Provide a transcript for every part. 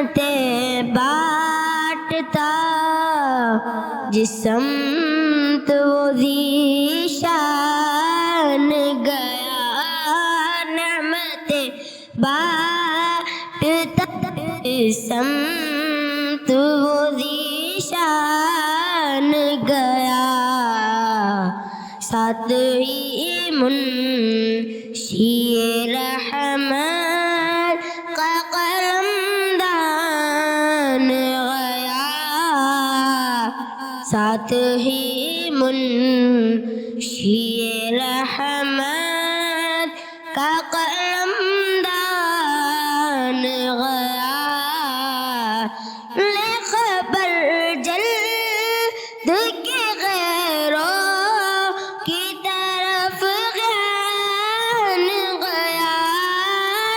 نعمتیں بانٹتا جس سمت وہ ذیشان گیا نعمتیں بانٹتا جس سمت وہ ذیشان گیا ساتھ ہی منشی رحمت کا قلمدان گیا ساتھ ہی منشی رحمت کا قلمدان گیا لے خبر جلد کے غیروں کی طرف غان گیا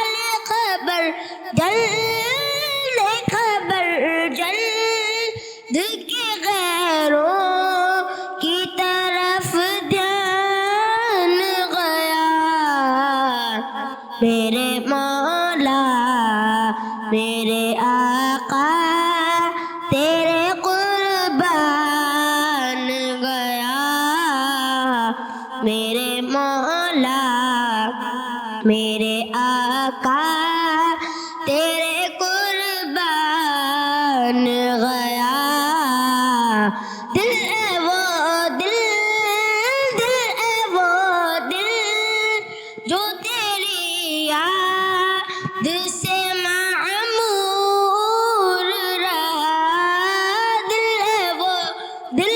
لے خبر جلد کے غیروں کی طرف دھیان گیا میرے مولا میرے آقا تیرے قربان گیا میرے مولا میرے آقا تیرے قربان گیا دل اے وہ دل جو تیری یاد سے معمور رہا دل اے وہ دل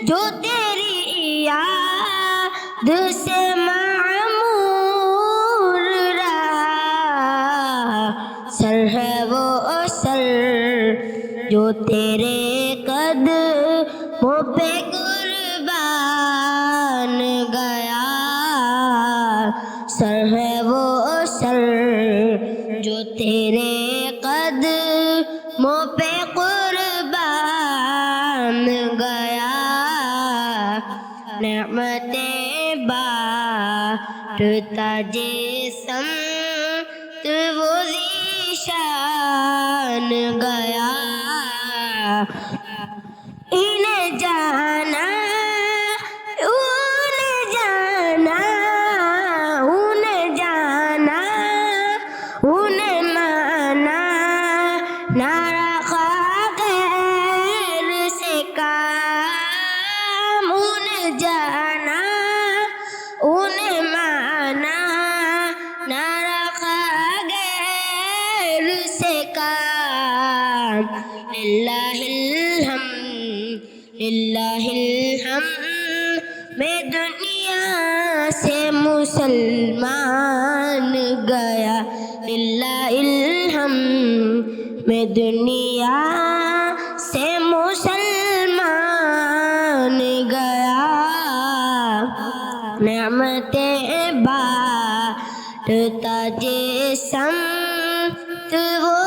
جو تیری یاد سے معمور رہا سر ہے وہ سر جو تیرے قدموں پہ قربان گیا سر ہے وہ سر جو تیرے قدموں پہ قربان گیا نعمتیں بانٹتا جسم وہ ذیشان گیا انہیں جانا انہیں مانا نہ رکھا غیر سے کام انہیں جانا انہیں مانا نہ رکھا غیر سے کام للہ الحمد میں دنیا سے مسلمان گیا للہ الحمد میں دنیا سے مسلمان گیا نعمتیں بانٹتا جسم وہ